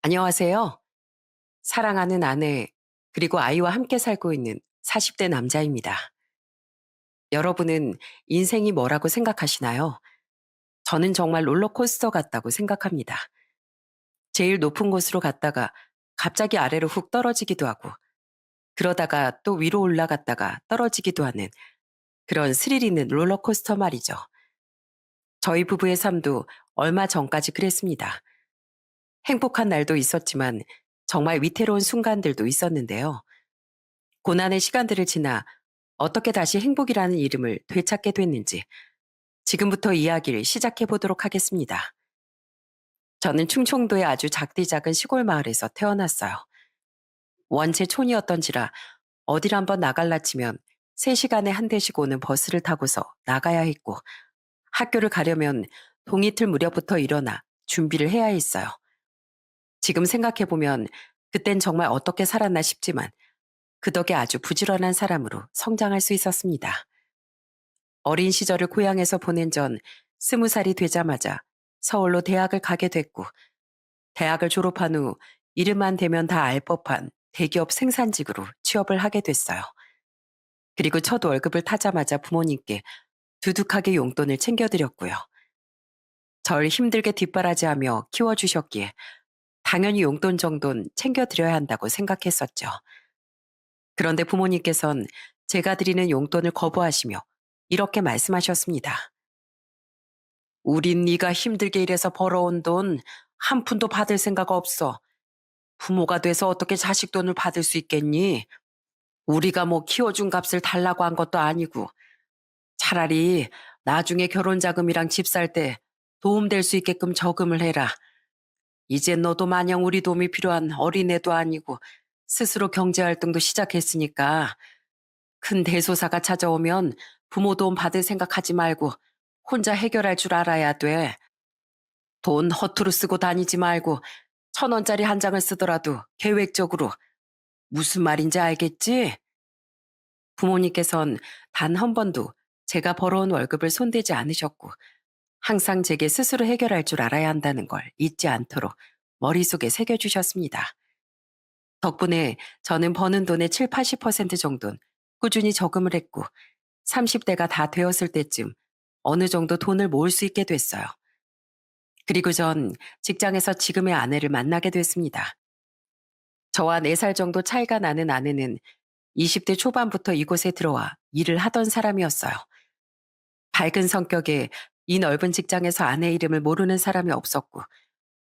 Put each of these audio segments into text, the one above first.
안녕하세요. 사랑하는 아내, 그리고 아이와 함께 살고 있는 40대 남자입니다. 여러분은 인생이 뭐라고 생각하시나요? 저는 정말 롤러코스터 같다고 생각합니다. 제일 높은 곳으로 갔다가 갑자기 아래로 훅 떨어지기도 하고, 그러다가 또 위로 올라갔다가 떨어지기도 하는 그런 스릴 있는 롤러코스터 말이죠. 저희 부부의 삶도 얼마 전까지 그랬습니다. 행복한 날도 있었지만 정말 위태로운 순간들도 있었는데요. 고난의 시간들을 지나 어떻게 다시 행복이라는 이름을 되찾게 됐는지 지금부터 이야기를 시작해 보도록 하겠습니다. 저는 충청도의 아주 작디 작은 시골 마을에서 태어났어요. 원체 촌이었던지라 어딜 한번 나갈라 치면 3시간에 한 대씩 오는 버스를 타고서 나가야 했고, 학교를 가려면 동이틀 무렵부터 일어나 준비를 해야 했어요. 지금 생각해 보면 그땐 정말 어떻게 살았나 싶지만 그 덕에 아주 부지런한 사람으로 성장할 수 있었습니다. 어린 시절을 고향에서 보낸 전 20살이 되자마자 서울로 대학을 가게 됐고, 대학을 졸업한 후 이름만 대면 다 알 법한 대기업 생산직으로 취업을 하게 됐어요. 그리고 첫 월급을 타자마자 부모님께 두둑하게 용돈을 챙겨드렸고요. 절 힘들게 뒷바라지하며 키워주셨기에 당연히 용돈 정도는 챙겨드려야 한다고 생각했었죠. 그런데 부모님께선 제가 드리는 용돈을 거부하시며 이렇게 말씀하셨습니다. 우린 네가 힘들게 일해서 벌어온 돈 한 푼도 받을 생각 없어. 부모가 돼서 어떻게 자식 돈을 받을 수 있겠니? 우리가 뭐 키워준 값을 달라고 한 것도 아니고, 차라리 나중에 결혼 자금이랑 집 살 때 도움될 수 있게끔 저금을 해라. 이제 너도 마냥 우리 도움이 필요한 어린애도 아니고 스스로 경제활동도 시작했으니까 큰 대소사가 찾아오면 부모 도움 받을 생각하지 말고 혼자 해결할 줄 알아야 돼. 돈 허투루 쓰고 다니지 말고 1,000원짜리 한 장을 쓰더라도 계획적으로. 무슨 말인지 알겠지? 부모님께선 단 한 번도 제가 벌어온 월급을 손대지 않으셨고, 항상 제게 스스로 해결할 줄 알아야 한다는 걸 잊지 않도록 머릿속에 새겨주셨습니다. 덕분에 저는 버는 돈의 7, 80% 정도는 꾸준히 저금을 했고, 30대가 다 되었을 때쯤 어느 정도 돈을 모을 수 있게 됐어요. 그리고 전 직장에서 지금의 아내를 만나게 됐습니다. 저와 4살 정도 차이가 나는 아내는 20대 초반부터 이곳에 들어와 일을 하던 사람이었어요. 밝은 성격에 이 넓은 직장에서 아내 이름을 모르는 사람이 없었고,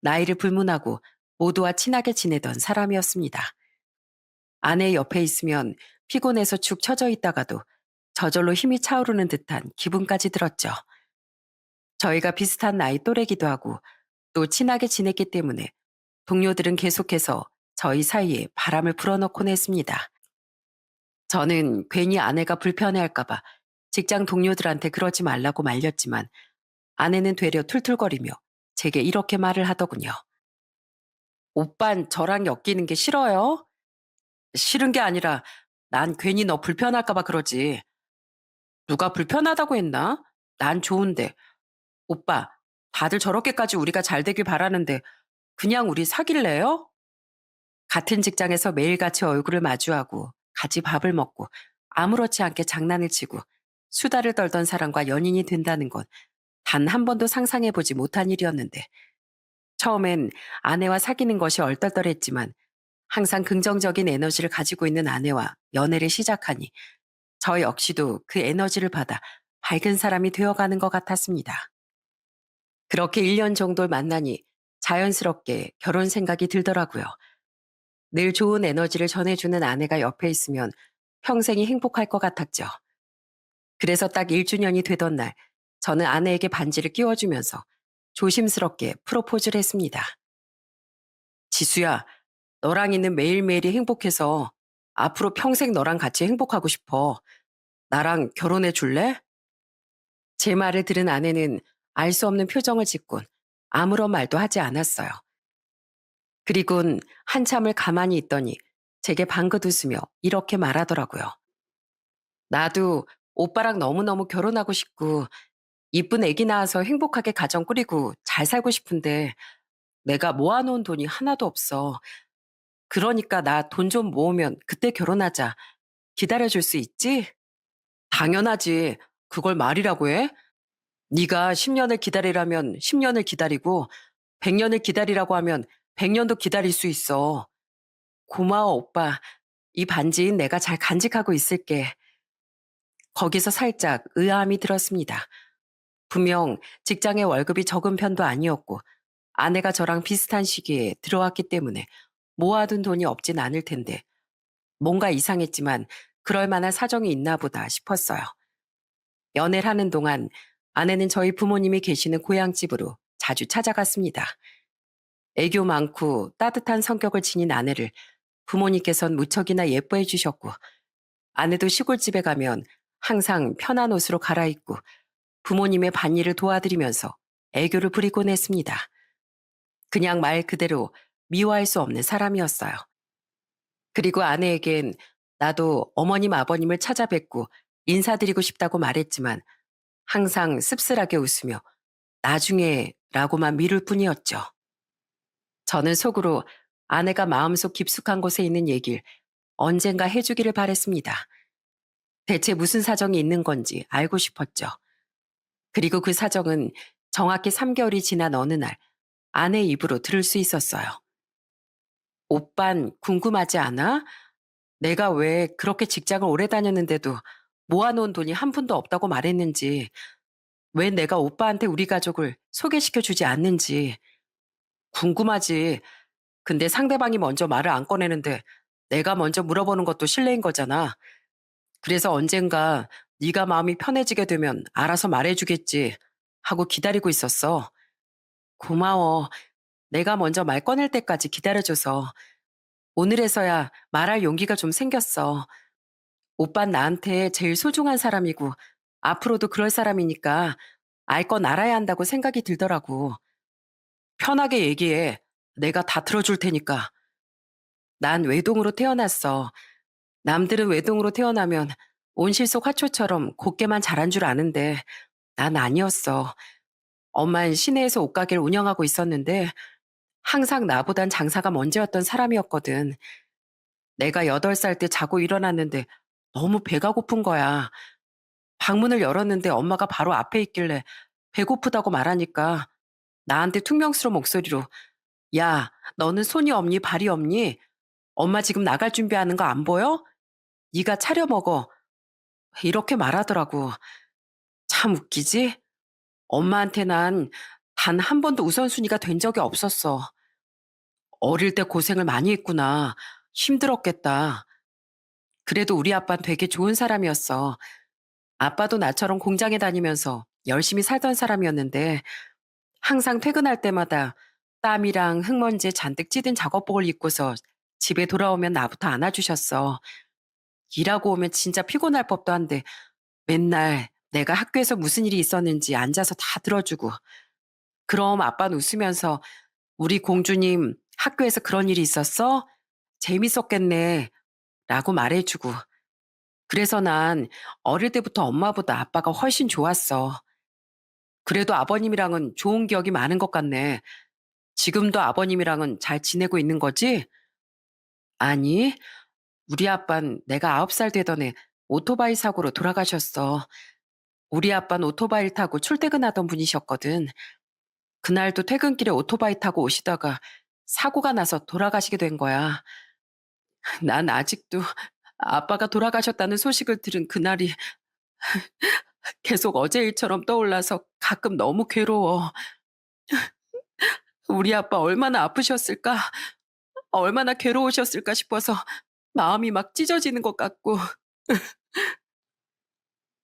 나이를 불문하고 모두와 친하게 지내던 사람이었습니다. 아내 옆에 있으면 피곤해서 축 처져 있다가도 저절로 힘이 차오르는 듯한 기분까지 들었죠. 저희가 비슷한 나이 또래기도 하고 또 친하게 지냈기 때문에 동료들은 계속해서 저희 사이에 바람을 불어넣곤 했습니다. 저는 괜히 아내가 불편해할까봐 직장 동료들한테 그러지 말라고 말렸지만, 아내는 되려 툴툴거리며 제게 이렇게 말을 하더군요. 오빤 저랑 엮이는 게 싫어요? 싫은 게 아니라 난 괜히 너 불편할까봐 그러지. 누가 불편하다고 했나? 난 좋은데. 오빠, 다들 저렇게까지 우리가 잘 되길 바라는데 그냥 우리 사귈래요? 같은 직장에서 매일같이 얼굴을 마주하고 같이 밥을 먹고 아무렇지 않게 장난을 치고 수다를 떨던 사람과 연인이 된다는 건 단 한 번도 상상해보지 못한 일이었는데, 처음엔 아내와 사귀는 것이 얼떨떨했지만 항상 긍정적인 에너지를 가지고 있는 아내와 연애를 시작하니 저 역시도 그 에너지를 받아 밝은 사람이 되어가는 것 같았습니다. 그렇게 1년 정도를 만나니 자연스럽게 결혼 생각이 들더라고요. 늘 좋은 에너지를 전해주는 아내가 옆에 있으면 평생이 행복할 것 같았죠. 그래서 딱 1주년이 되던 날, 저는 아내에게 반지를 끼워주면서 조심스럽게 프로포즈를 했습니다. 지수야, 너랑 있는 매일매일이 행복해서 앞으로 평생 너랑 같이 행복하고 싶어. 나랑 결혼해 줄래? 제 말을 들은 아내는 알 수 없는 표정을 짓곤 아무런 말도 하지 않았어요. 그리곤 한참을 가만히 있더니 제게 방긋 웃으며 이렇게 말하더라고요. 나도 오빠랑 너무너무 결혼하고 싶고 이쁜 애기 낳아서 행복하게 가정 꾸리고 잘 살고 싶은데 내가 모아놓은 돈이 하나도 없어. 그러니까 나 돈 좀 모으면 그때 결혼하자. 기다려줄 수 있지? 당연하지. 그걸 말이라고 해? 네가 10년을 기다리라면 10년을 기다리고 100년을 기다리라고 하면 100년도 기다릴 수 있어. 고마워, 오빠. 이 반지는 내가 잘 간직하고 있을게. 거기서 살짝 의아함이 들었습니다. 분명 직장의 월급이 적은 편도 아니었고 아내가 저랑 비슷한 시기에 들어왔기 때문에 모아둔 돈이 없진 않을 텐데 뭔가 이상했지만 그럴 만한 사정이 있나 보다 싶었어요. 연애를 하는 동안 아내는 저희 부모님이 계시는 고향집으로 자주 찾아갔습니다. 애교 많고 따뜻한 성격을 지닌 아내를 부모님께선 무척이나 예뻐해 주셨고 아내도 시골집에 가면 항상 편한 옷으로 갈아입고 부모님의 밭일을 도와드리면서 애교를 부리곤 했습니다. 그냥 말 그대로 미워할 수 없는 사람이었어요. 그리고 아내에겐 나도 어머님 아버님을 찾아뵙고 인사드리고 싶다고 말했지만 항상 씁쓸하게 웃으며 나중에 라고만 미룰 뿐이었죠. 저는 속으로 아내가 마음속 깊숙한 곳에 있는 얘기를 언젠가 해주기를 바랬습니다. 대체 무슨 사정이 있는 건지 알고 싶었죠. 그리고 그 사정은 정확히 3개월이 지난 어느 날 아내 입으로 들을 수 있었어요. 오빤 궁금하지 않아? 내가 왜 그렇게 직장을 오래 다녔는데도 모아놓은 돈이 한 푼도 없다고 말했는지, 왜 내가 오빠한테 우리 가족을 소개시켜 주지 않는지. 궁금하지. 근데 상대방이 먼저 말을 안 꺼내는데 내가 먼저 물어보는 것도 실례인 거잖아. 그래서 언젠가 네가 마음이 편해지게 되면 알아서 말해주겠지 하고 기다리고 있었어. 고마워. 내가 먼저 말 꺼낼 때까지 기다려줘서. 오늘에서야 말할 용기가 좀 생겼어. 오빤 나한테 제일 소중한 사람이고 앞으로도 그럴 사람이니까 알 건 알아야 한다고 생각이 들더라고. 편하게 얘기해. 내가 다 들어줄 테니까. 난 외동으로 태어났어. 남들은 외동으로 태어나면 온실속 화초처럼 곱게만 자란 줄 아는데 난 아니었어. 엄만 시내에서 옷가게를 운영하고 있었는데 항상 나보단 장사가 먼저였던 사람이었거든. 내가 8살 때 자고 일어났는데 너무 배가 고픈 거야. 방문을 열었는데 엄마가 바로 앞에 있길래 배고프다고 말하니까 나한테 퉁명스러운 목소리로 야, 너는 손이 없니 발이 없니? 엄마 지금 나갈 준비하는 거 안 보여? 네가 차려 먹어. 이렇게 말하더라고. 참 웃기지? 엄마한테 난 단 한 번도 우선순위가 된 적이 없었어. 어릴 때 고생을 많이 했구나. 힘들었겠다. 그래도 우리 아빠는 되게 좋은 사람이었어. 아빠도 나처럼 공장에 다니면서 열심히 살던 사람이었는데 항상 퇴근할 때마다 땀이랑 흙먼지에 잔뜩 찌든 작업복을 입고서 집에 돌아오면 나부터 안아주셨어. 일하고 오면 진짜 피곤할 법도 한데 맨날 내가 학교에서 무슨 일이 있었는지 앉아서 다 들어주고 그럼 아빠는 웃으면서 우리 공주님 학교에서 그런 일이 있었어? 재밌었겠네 라고 말해주고 그래서 난 어릴 때부터 엄마보다 아빠가 훨씬 좋았어. 그래도 아버님이랑은 좋은 기억이 많은 것 같네. 지금도 아버님이랑은 잘 지내고 있는 거지? 아니, 우리 아빤 내가 9살 되던 해 오토바이 사고로 돌아가셨어. 우리 아빤 오토바이를 타고 출퇴근하던 분이셨거든. 그날도 퇴근길에 오토바이 타고 오시다가 사고가 나서 돌아가시게 된 거야. 난 아직도 아빠가 돌아가셨다는 소식을 들은 그날이 계속 어제 일처럼 떠올라서 가끔 너무 괴로워. 우리 아빠 얼마나 아프셨을까? 얼마나 괴로우셨을까 싶어서 마음이 막 찢어지는 것 같고.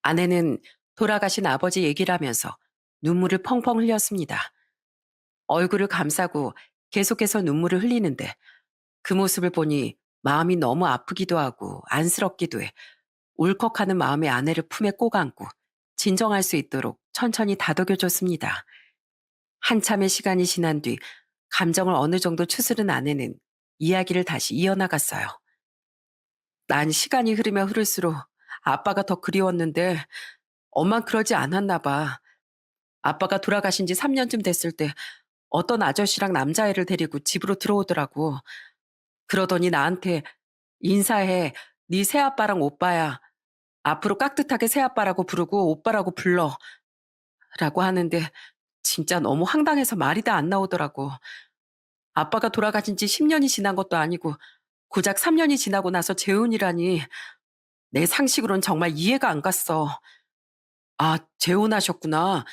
아내는 돌아가신 아버지 얘기를 하면서 눈물을 펑펑 흘렸습니다. 얼굴을 감싸고 계속해서 눈물을 흘리는데 그 모습을 보니 마음이 너무 아프기도 하고 안쓰럽기도 해 울컥하는 마음의 아내를 품에 꼭 안고 진정할 수 있도록 천천히 다독여줬습니다. 한참의 시간이 지난 뒤 감정을 어느 정도 추스른 아내는 이야기를 다시 이어나갔어요. 난 시간이 흐르면 흐를수록 아빠가 더 그리웠는데 엄만 그러지 않았나 봐. 아빠가 돌아가신 지 3년쯤 됐을 때 어떤 아저씨랑 남자애를 데리고 집으로 들어오더라고. 그러더니 나한테 인사해. 네 새아빠랑 오빠야. 앞으로 깍듯하게 새아빠라고 부르고 오빠라고 불러. 라고 하는데 진짜 너무 황당해서 말이 다 안 나오더라고. 아빠가 돌아가신 지 10년이 지난 것도 아니고 고작 3년이 지나고 나서 재혼이라니 내 상식으론 정말 이해가 안 갔어. 아, 재혼하셨구나.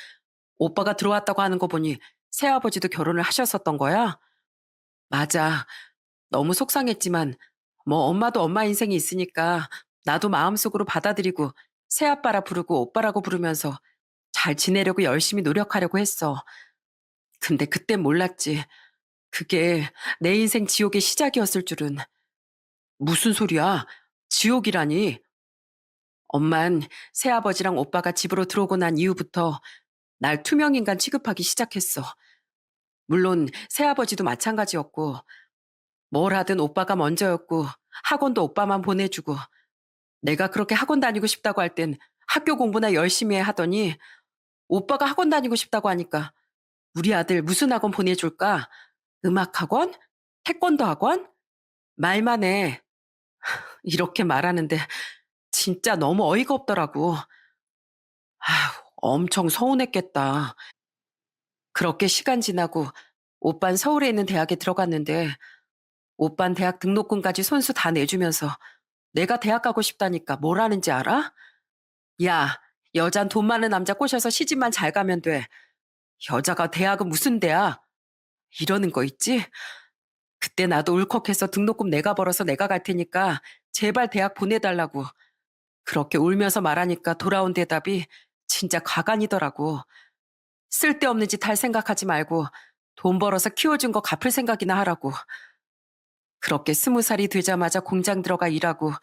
오빠가 들어왔다고 하는 거 보니 새아버지도 결혼을 하셨었던 거야? 맞아. 너무 속상했지만 뭐 엄마도 엄마 인생이 있으니까 나도 마음속으로 받아들이고 새아빠라 부르고 오빠라고 부르면서 잘 지내려고 열심히 노력하려고 했어. 근데 그땐 몰랐지. 그게 내 인생 지옥의 시작이었을 줄은. 무슨 소리야? 지옥이라니. 엄만 새아버지랑 오빠가 집으로 들어오고 난 이후부터 날 투명인간 취급하기 시작했어. 물론 새아버지도 마찬가지였고 뭘 하든 오빠가 먼저였고 학원도 오빠만 보내주고 내가 그렇게 학원 다니고 싶다고 할 땐 학교 공부나 열심히 해 하더니 오빠가 학원 다니고 싶다고 하니까 우리 아들 무슨 학원 보내줄까? 음악 학원? 태권도 학원? 말만 해. 이렇게 말하는데 진짜 너무 어이가 없더라고. 아휴, 엄청 서운했겠다. 그렇게 시간 지나고 오빤 서울에 있는 대학에 들어갔는데 오빤 대학 등록금까지 손수 다 내주면서 내가 대학 가고 싶다니까 뭘 하는지 알아? 야, 여잔 돈 많은 남자 꼬셔서 시집만 잘 가면 돼. 여자가 대학은 무슨 대야? 이러는 거 있지? 그때 나도 울컥해서 등록금 내가 벌어서 내가 갈 테니까 제발 대학 보내달라고. 그렇게 울면서 말하니까 돌아온 대답이 진짜 가관이더라고. 쓸데없는 짓 할 생각하지 말고 돈 벌어서 키워준 거 갚을 생각이나 하라고. 그렇게 20살이 되자마자 공장 들어가 일하고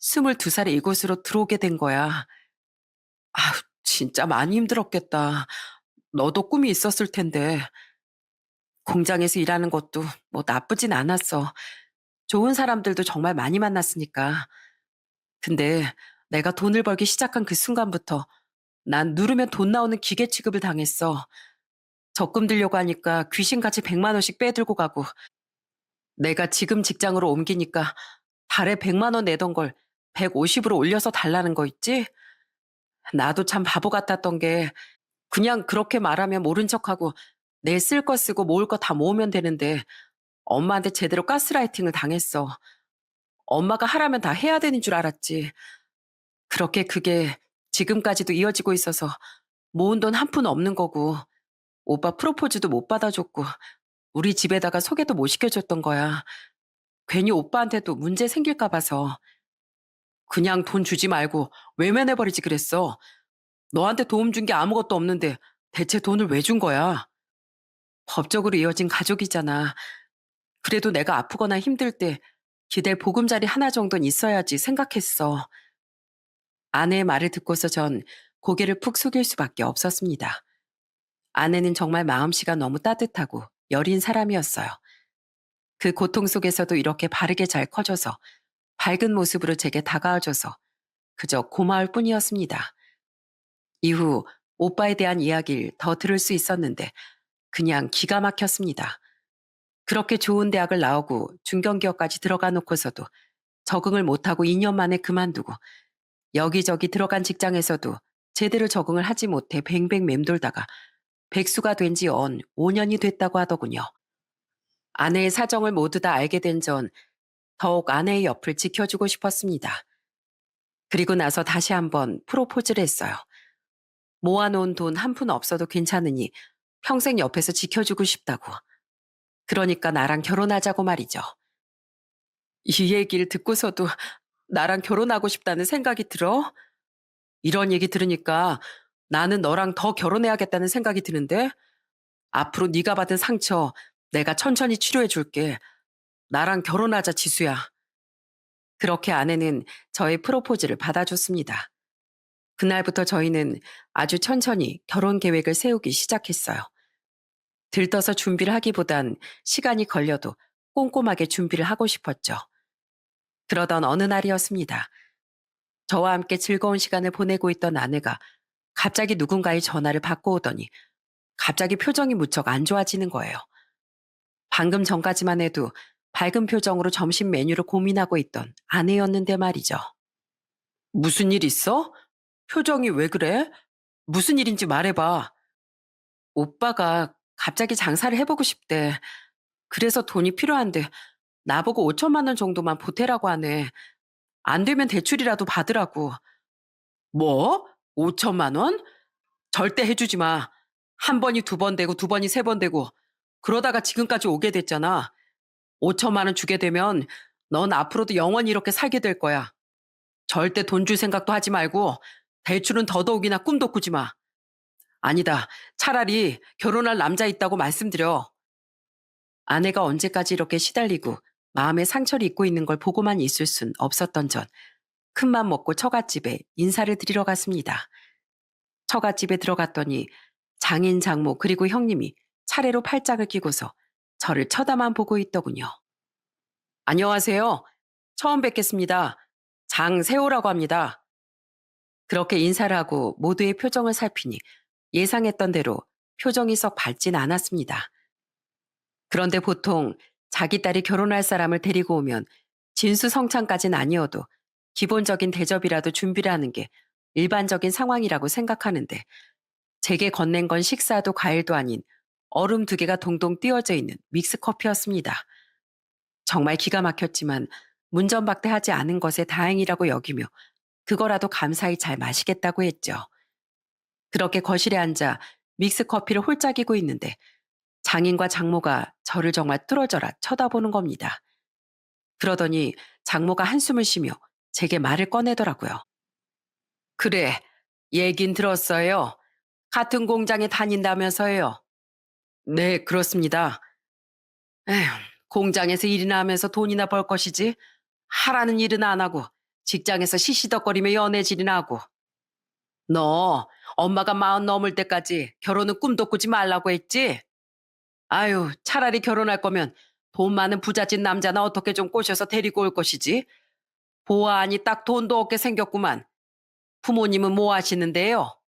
22살에 이곳으로 들어오게 된 거야. 아휴, 진짜 많이 힘들었겠다. 너도 꿈이 있었을 텐데. 공장에서 일하는 것도 뭐 나쁘진 않았어. 좋은 사람들도 정말 많이 만났으니까. 근데 내가 돈을 벌기 시작한 그 순간부터 난 누르면 돈 나오는 기계 취급을 당했어. 적금 들려고 하니까 귀신같이 100만 원씩 빼들고 가고 내가 지금 직장으로 옮기니까 달에 100만 원 내던 걸 150으로 올려서 달라는 거 있지? 나도 참 바보 같았던 게 그냥 그렇게 말하면 모른 척하고 내 쓸 거 쓰고 모을 거 다 모으면 되는데 엄마한테 제대로 가스라이팅을 당했어. 엄마가 하라면 다 해야 되는 줄 알았지. 그렇게 그게 지금까지도 이어지고 있어서 모은 돈 한 푼 없는 거고 오빠 프로포즈도 못 받아줬고 우리 집에다가 소개도 못 시켜줬던 거야. 괜히 오빠한테도 문제 생길까 봐서. 그냥 돈 주지 말고 외면해버리지 그랬어. 너한테 도움 준 게 아무것도 없는데 대체 돈을 왜 준 거야? 법적으로 이어진 가족이잖아. 그래도 내가 아프거나 힘들 때 기댈 보금자리 하나 정도는 있어야지 생각했어. 아내의 말을 듣고서 전 고개를 푹 숙일 수밖에 없었습니다. 아내는 정말 마음씨가 너무 따뜻하고 여린 사람이었어요. 그 고통 속에서도 이렇게 바르게 잘 커져서 밝은 모습으로 제게 다가와줘서 그저 고마울 뿐이었습니다. 이후 오빠에 대한 이야기를 더 들을 수 있었는데 그냥 기가 막혔습니다. 그렇게 좋은 대학을 나오고 중견기업까지 들어가 놓고서도 적응을 못하고 2년 만에 그만두고 여기저기 들어간 직장에서도 제대로 적응을 하지 못해 뱅뱅 맴돌다가 백수가 된 지 5년이 됐다고 하더군요. 아내의 사정을 모두 다 알게 된 전 더욱 아내의 옆을 지켜주고 싶었습니다. 그리고 나서 다시 한번 프로포즈를 했어요. 모아놓은 돈 한 푼 없어도 괜찮으니 평생 옆에서 지켜주고 싶다고. 그러니까 나랑 결혼하자고 말이죠. 이 얘기를 듣고서도 나랑 결혼하고 싶다는 생각이 들어? 이런 얘기 들으니까 나는 너랑 더 결혼해야겠다는 생각이 드는데 앞으로 네가 받은 상처 내가 천천히 치료해 줄게. 나랑 결혼하자 지수야. 그렇게 아내는 저의 프로포즈를 받아줬습니다. 그날부터 저희는 아주 천천히 결혼 계획을 세우기 시작했어요. 들떠서 준비를 하기보단 시간이 걸려도 꼼꼼하게 준비를 하고 싶었죠. 그러던 어느 날이었습니다. 저와 함께 즐거운 시간을 보내고 있던 아내가 갑자기 누군가의 전화를 받고 오더니 갑자기 표정이 무척 안 좋아지는 거예요. 방금 전까지만 해도 밝은 표정으로 점심 메뉴를 고민하고 있던 아내였는데 말이죠. 무슨 일 있어? 표정이 왜 그래? 무슨 일인지 말해봐. 오빠가 갑자기 장사를 해보고 싶대. 그래서 돈이 필요한데 나보고 5천만 원 정도만 보태라고 하네. 안 되면 대출이라도 받으라고. 뭐? 5천만 원? 절대 해주지 마. 한 번이 두 번 되고 두 번이 세 번 되고 그러다가 지금까지 오게 됐잖아. 5천만 원 주게 되면 넌 앞으로도 영원히 이렇게 살게 될 거야. 절대 돈 줄 생각도 하지 말고 대출은 더더욱이나 꿈도 꾸지 마. 아니다. 차라리 결혼할 남자 있다고 말씀드려. 아내가 언제까지 이렇게 시달리고 마음에 상처를 입고 있는 걸 보고만 있을 순 없었던 전 큰맘 먹고 처갓집에 인사를 드리러 갔습니다. 처갓집에 들어갔더니 장인 장모 그리고 형님이 차례로 팔짱을 끼고서 저를 쳐다만 보고 있더군요. 안녕하세요. 처음 뵙겠습니다. 장세호라고 합니다. 그렇게 인사를 하고 모두의 표정을 살피니 예상했던 대로 표정이 썩 밝진 않았습니다. 그런데 보통 자기 딸이 결혼할 사람을 데리고 오면 진수성찬까진 아니어도 기본적인 대접이라도 준비를 하는 게 일반적인 상황이라고 생각하는데 제게 건넨 건 식사도 과일도 아닌 얼음 2개가 동동 띄어져 있는 믹스커피였습니다. 정말 기가 막혔지만 문전박대하지 않은 것에 다행이라고 여기며 그거라도 감사히 잘 마시겠다고 했죠. 그렇게 거실에 앉아 믹스커피를 홀짝이고 있는데 장인과 장모가 저를 정말 뚫어져라 쳐다보는 겁니다. 그러더니 장모가 한숨을 쉬며 제게 말을 꺼내더라고요. 그래, 얘긴 들었어요. 같은 공장에 다닌다면서요. 네, 그렇습니다. 에휴, 공장에서 일이나 하면서 돈이나 벌 것이지. 하라는 일은 안 하고 직장에서 시시덕거리며 연애질이나 하고. 너 엄마가 40 넘을 때까지 결혼은 꿈도 꾸지 말라고 했지? 아유, 차라리 결혼할 거면 돈 많은 부잣집 남자나 어떻게 좀 꼬셔서 데리고 올 것이지. 보아하니 딱 돈도 없게 생겼구만. 부모님은 뭐 하시는데요?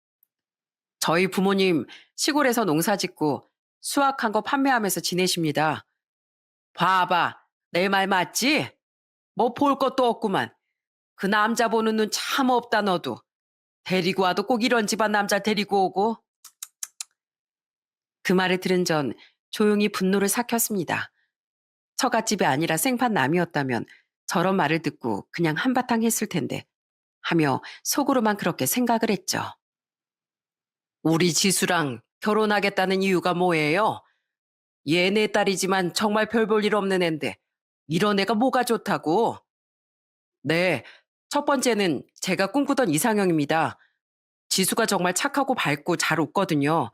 저희 부모님 시골에서 농사 짓고 수확한 거 판매하면서 지내십니다. 봐봐, 내 말 맞지? 뭐 볼 것도 없구만. 그 남자 보는 눈 참 없다 너도. 데리고 와도 꼭 이런 집안 남자 데리고 오고. 그 말을 들은 전 조용히 분노를 삭혔습니다. 처갓집이 아니라 생판남이었다면 저런 말을 듣고 그냥 한바탕 했을 텐데 하며 속으로만 그렇게 생각을 했죠. 우리 지수랑 결혼하겠다는 이유가 뭐예요? 얘 내 딸이지만 정말 별 볼 일 없는 앤데 이런 애가 뭐가 좋다고? 네, 첫 번째는 제가 꿈꾸던 이상형입니다. 지수가 정말 착하고 밝고 잘 웃거든요.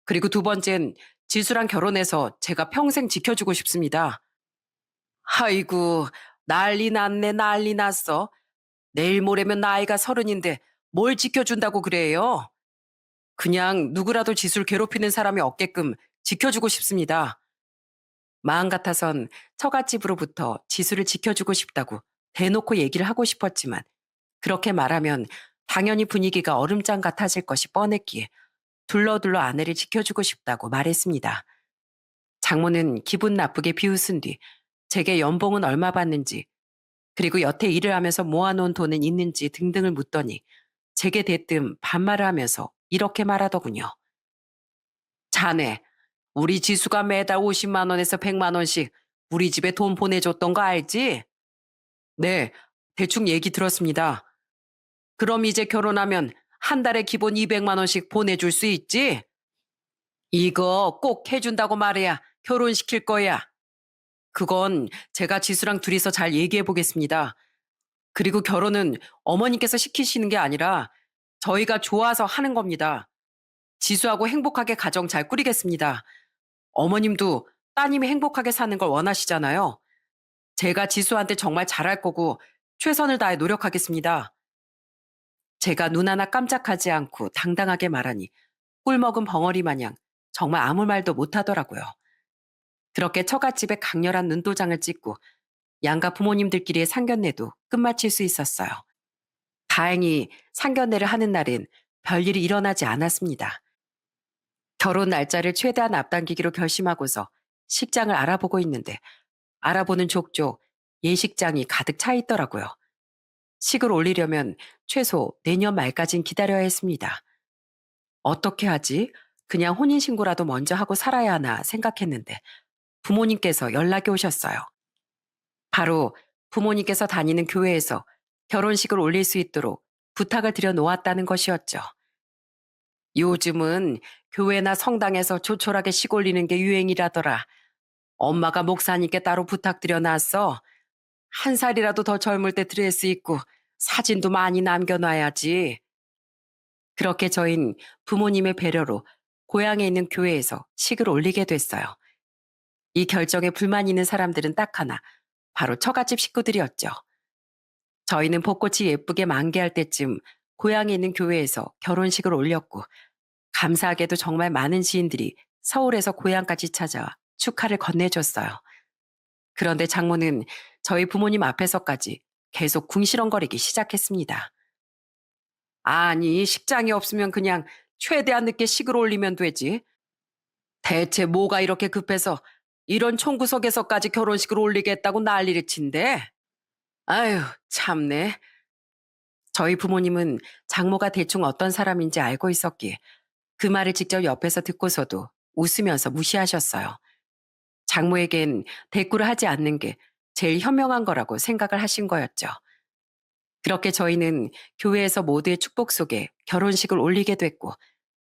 그리고 두 번째는 지수랑 결혼해서 제가 평생 지켜주고 싶습니다. 아이고, 난리 났네, 난리 났어. 내일 모레면 나이가 30인데 뭘 지켜준다고 그래요? 그냥 누구라도 지수를 괴롭히는 사람이 없게끔 지켜주고 싶습니다. 마음 같아선 처갓집으로부터 지수를 지켜주고 싶다고 대놓고 얘기를 하고 싶었지만 그렇게 말하면 당연히 분위기가 얼음장 같아질 것이 뻔했기에 둘러둘러 아내를 지켜주고 싶다고 말했습니다. 장모는 기분 나쁘게 비웃은 뒤 제게 연봉은 얼마 받는지 그리고 여태 일을 하면서 모아놓은 돈은 있는지 등등을 묻더니 제게 대뜸 반말을 하면서 이렇게 말하더군요. 자네, 우리 지수가 매달 50만 원에서 100만 원씩 우리 집에 돈 보내줬던 거 알지? 네, 대충 얘기 들었습니다. 그럼 이제 결혼하면 한 달에 기본 200만 원씩 보내줄 수 있지? 이거 꼭 해준다고 말해야 결혼시킬 거야. 그건 제가 지수랑 둘이서 잘 얘기해 보겠습니다. 그리고 결혼은 어머님께서 시키시는 게 아니라 저희가 좋아서 하는 겁니다. 지수하고 행복하게 가정 잘 꾸리겠습니다. 어머님도 따님이 행복하게 사는 걸 원하시잖아요. 제가 지수한테 정말 잘할 거고 최선을 다해 노력하겠습니다. 제가 눈 하나 깜짝하지 않고 당당하게 말하니 꿀먹은 벙어리 마냥 정말 아무 말도 못하더라고요. 그렇게 처갓집에 강렬한 눈도장을 찍고 양가 부모님들끼리의 상견례도 끝마칠 수 있었어요. 다행히 상견례를 하는 날엔 별일이 일어나지 않았습니다. 결혼 날짜를 최대한 앞당기기로 결심하고서 식장을 알아보고 있는데 알아보는 족족 예식장이 가득 차 있더라고요. 식을 올리려면 최소 내년 말까진 기다려야 했습니다. 어떻게 하지? 그냥 혼인신고라도 먼저 하고 살아야 하나 생각했는데 부모님께서 연락이 오셨어요. 바로 부모님께서 다니는 교회에서 결혼식을 올릴 수 있도록 부탁을 드려 놓았다는 것이었죠. 요즘은 교회나 성당에서 조촐하게 식 올리는 게 유행이라더라. 엄마가 목사님께 따로 부탁드려 놨어. 한 살이라도 더 젊을 때 드레스 입고 사진도 많이 남겨놔야지. 그렇게 저흰 부모님의 배려로 고향에 있는 교회에서 식을 올리게 됐어요. 이 결정에 불만 있는 사람들은 딱 하나, 바로 처갓집 식구들이었죠. 저희는 벚꽃이 예쁘게 만개할 때쯤 고향에 있는 교회에서 결혼식을 올렸고, 감사하게도 정말 많은 지인들이 서울에서 고향까지 찾아와 축하를 건네줬어요. 그런데 장모는 저희 부모님 앞에서까지 계속 궁시렁거리기 시작했습니다. 아니, 식장이 없으면 그냥 최대한 늦게 식을 올리면 되지. 대체 뭐가 이렇게 급해서 이런 총구석에서까지 결혼식을 올리겠다고 난리를 친대? 아유, 참네. 저희 부모님은 장모가 대충 어떤 사람인지 알고 있었기에 그 말을 직접 옆에서 듣고서도 웃으면서 무시하셨어요. 장모에겐 대꾸를 하지 않는 게 제일 현명한 거라고 생각을 하신 거였죠. 그렇게 저희는 교회에서 모두의 축복 속에 결혼식을 올리게 됐고,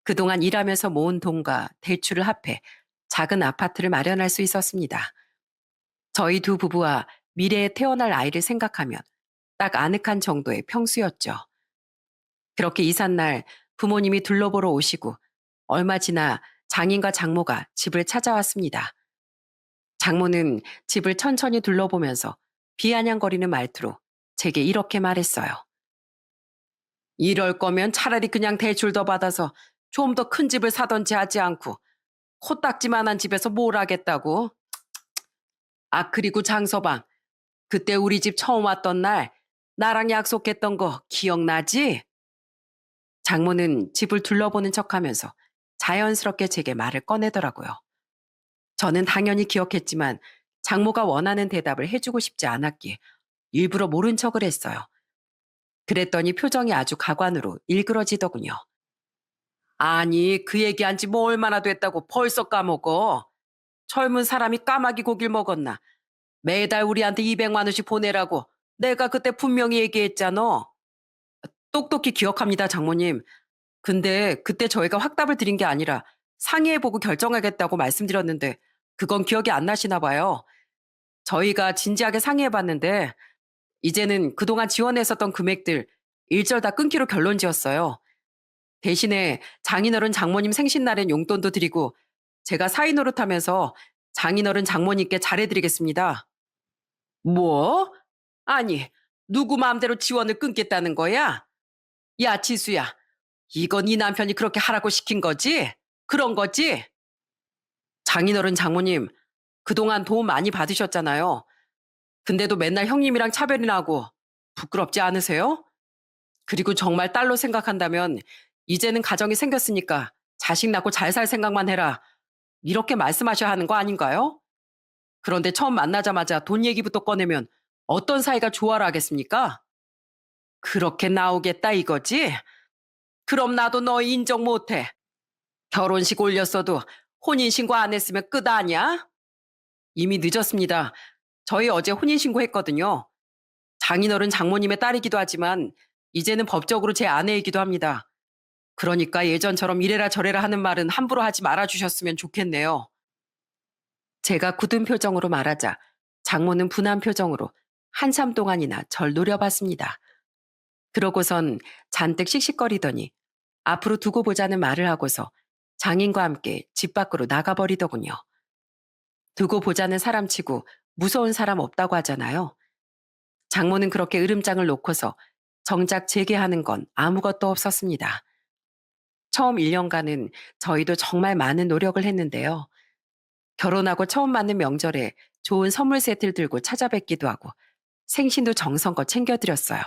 그동안 일하면서 모은 돈과 대출을 합해 작은 아파트를 마련할 수 있었습니다. 저희 두 부부와 미래에 태어날 아이를 생각하면 딱 아늑한 정도의 평수였죠. 그렇게 이삿날 부모님이 둘러보러 오시고 얼마 지나 장인과 장모가 집을 찾아왔습니다. 장모는 집을 천천히 둘러보면서 비아냥거리는 말투로 제게 이렇게 말했어요. 이럴 거면 차라리 그냥 대출 더 받아서 좀 더 큰 집을 사던지 하지 않고 코딱지만한 집에서 뭘 하겠다고? 아, 그리고 장서방, 그때 우리 집 처음 왔던 날 나랑 약속했던 거 기억나지? 장모는 집을 둘러보는 척하면서 자연스럽게 제게 말을 꺼내더라고요. 저는 당연히 기억했지만 장모가 원하는 대답을 해주고 싶지 않았기에 일부러 모른 척을 했어요. 그랬더니 표정이 아주 가관으로 일그러지더군요. 아니, 그 얘기한 지 뭐 얼마나 됐다고 벌써 까먹어. 젊은 사람이 까마귀 고기를 먹었나. 매달 우리한테 200만 원씩 보내라고 내가 그때 분명히 얘기했잖아. 똑똑히 기억합니다, 장모님. 근데 그때 저희가 확답을 드린 게 아니라 상의해보고 결정하겠다고 말씀드렸는데 그건 기억이 안 나시나 봐요. 저희가 진지하게 상의해봤는데 이제는 그동안 지원했었던 금액들 일절 다 끊기로 결론 지었어요. 대신에 장인어른 장모님 생신날엔 용돈도 드리고 제가 사위 노릇하면서 장인어른 장모님께 잘해드리겠습니다. 뭐? 아니, 누구 마음대로 지원을 끊겠다는 거야? 야, 지수야. 이건 네 남편이 그렇게 하라고 시킨 거지? 그런 거지? 장인어른 장모님, 그동안 도움 많이 받으셨잖아요. 근데도 맨날 형님이랑 차별이나 하고 부끄럽지 않으세요? 그리고 정말 딸로 생각한다면 이제는 가정이 생겼으니까 자식 낳고 잘 살 생각만 해라. 이렇게 말씀하셔야 하는 거 아닌가요? 그런데 처음 만나자마자 돈 얘기부터 꺼내면 어떤 사이가 조화를 하겠습니까? 그렇게 나오겠다 이거지? 그럼 나도 너 인정 못해. 결혼식 올렸어도 혼인신고 안 했으면 끝 아니야? 이미 늦었습니다. 저희 어제 혼인신고 했거든요. 장인어른 장모님의 딸이기도 하지만 이제는 법적으로 제 아내이기도 합니다. 그러니까 예전처럼 이래라 저래라 하는 말은 함부로 하지 말아주셨으면 좋겠네요. 제가 굳은 표정으로 말하자 장모는 분한 표정으로 한참 동안이나 절 노려봤습니다. 그러고선 잔뜩 씩씩거리더니 앞으로 두고 보자는 말을 하고서 장인과 함께 집 밖으로 나가버리더군요. 두고 보자는 사람치고 무서운 사람 없다고 하잖아요. 장모는 그렇게 으름장을 놓고서 정작 제게 하는 건 아무것도 없었습니다. 처음 1년간은 저희도 정말 많은 노력을 했는데요. 결혼하고 처음 맞는 명절에 좋은 선물 세트를 들고 찾아뵙기도 하고 생신도 정성껏 챙겨드렸어요.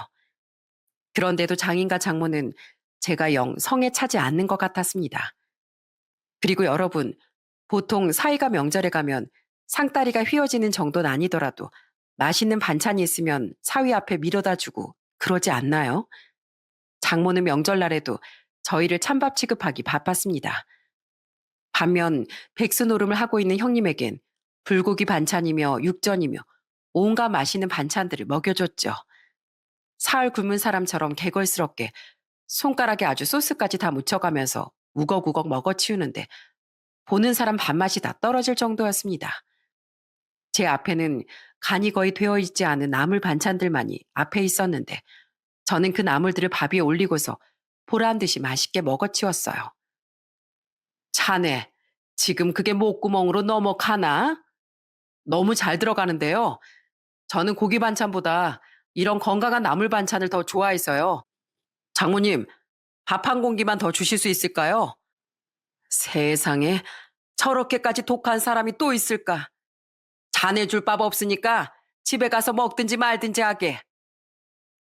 그런데도 장인과 장모는 제가 영 성에 차지 않는 것 같았습니다. 그리고 여러분, 보통 사이가 명절에 가면 상다리가 휘어지는 정도는 아니더라도 맛있는 반찬이 있으면 사위 앞에 밀어다 주고 그러지 않나요? 장모는 명절날에도 저희를 찬밥 취급하기 바빴습니다. 반면 백수노름을 하고 있는 형님에겐 불고기 반찬이며 육전이며 온갖 맛있는 반찬들을 먹여줬죠. 사흘 굶은 사람처럼 개걸스럽게 손가락에 아주 소스까지 다 묻혀가면서 우걱우걱 먹어치우는데 보는 사람 밥맛이 다 떨어질 정도였습니다. 제 앞에는 간이 거의 되어 있지 않은 나물 반찬들만이 앞에 있었는데 저는 그 나물들을 밥 위에 올리고서 보란 듯이 맛있게 먹어치웠어요. 자네, 지금 그게 목구멍으로 넘어가나? 너무 잘 들어가는데요. 저는 고기 반찬보다 이런 건강한 나물 반찬을 더 좋아해서요. 장모님, 밥 한 공기만 더 주실 수 있을까요? 세상에 저렇게까지 독한 사람이 또 있을까? 자네 줄 밥 없으니까 집에 가서 먹든지 말든지 하게.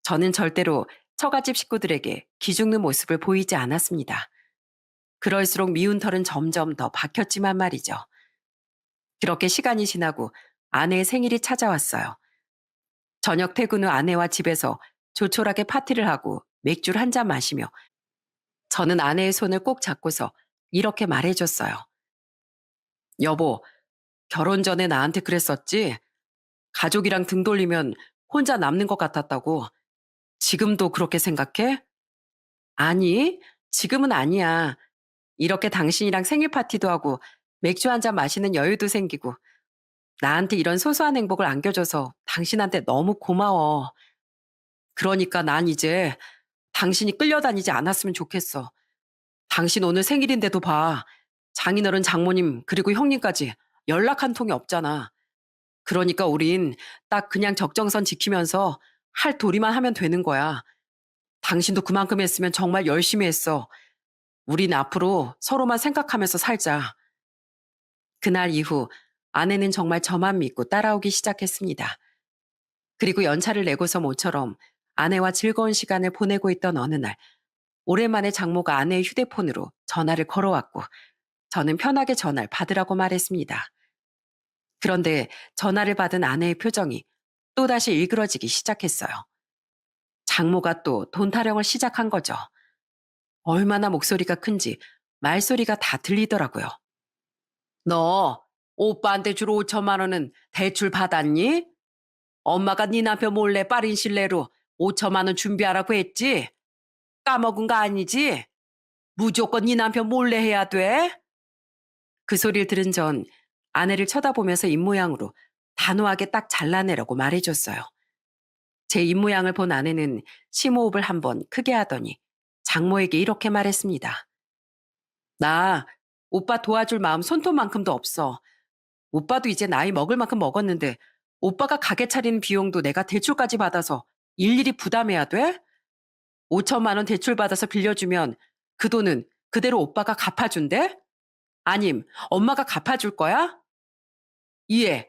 저는 절대로 처갓집 식구들에게 기죽는 모습을 보이지 않았습니다. 그럴수록 미운 털은 점점 더 박혔지만 말이죠. 그렇게 시간이 지나고 아내의 생일이 찾아왔어요. 저녁 퇴근 후 아내와 집에서 조촐하게 파티를 하고 맥주를 한 잔 마시며 저는 아내의 손을 꼭 잡고서 이렇게 말해줬어요. 여보, 결혼 전에 나한테 그랬었지? 가족이랑 등 돌리면 혼자 남는 것 같았다고. 지금도 그렇게 생각해? 아니, 지금은 아니야. 이렇게 당신이랑 생일 파티도 하고 맥주 한 잔 마시는 여유도 생기고 나한테 이런 소소한 행복을 안겨줘서 당신한테 너무 고마워. 그러니까 난 이제 당신이 끌려다니지 않았으면 좋겠어. 당신 오늘 생일인데도 봐. 장인어른 장모님 그리고 형님까지 연락 한 통이 없잖아. 그러니까 우린 딱 그냥 적정선 지키면서 할 도리만 하면 되는 거야. 당신도 그만큼 했으면 정말 열심히 했어. 우린 앞으로 서로만 생각하면서 살자. 그날 이후 아내는 정말 저만 믿고 따라오기 시작했습니다. 그리고 연차를 내고서 모처럼 아내와 즐거운 시간을 보내고 있던 어느 날, 오랜만에 장모가 아내의 휴대폰으로 전화를 걸어왔고, 저는 편하게 전화를 받으라고 말했습니다. 그런데 전화를 받은 아내의 표정이 또다시 일그러지기 시작했어요. 장모가 또 돈 타령을 시작한 거죠. 얼마나 목소리가 큰지 말소리가 다 들리더라고요. 너 오빠한테 줄 5천만 원은 대출 받았니? 엄마가 네 남편 몰래 빠른 신뢰로 5천만 원 준비하라고 했지? 까먹은 거 아니지? 무조건 네 남편 몰래 해야 돼? 그 소리를 들은 전 아내를 쳐다보면서 입모양으로 단호하게 딱 잘라내라고 말해줬어요. 제 입모양을 본 아내는 심호흡을 한번 크게 하더니 장모에게 이렇게 말했습니다. 나 오빠 도와줄 마음 손톱만큼도 없어. 오빠도 이제 나이 먹을 만큼 먹었는데 오빠가 가게 차리는 비용도 내가 대출까지 받아서 일일이 부담해야 돼? 5천만 원 대출 받아서 빌려주면 그 돈은 그대로 오빠가 갚아준대? 아님 엄마가 갚아줄 거야? 이해.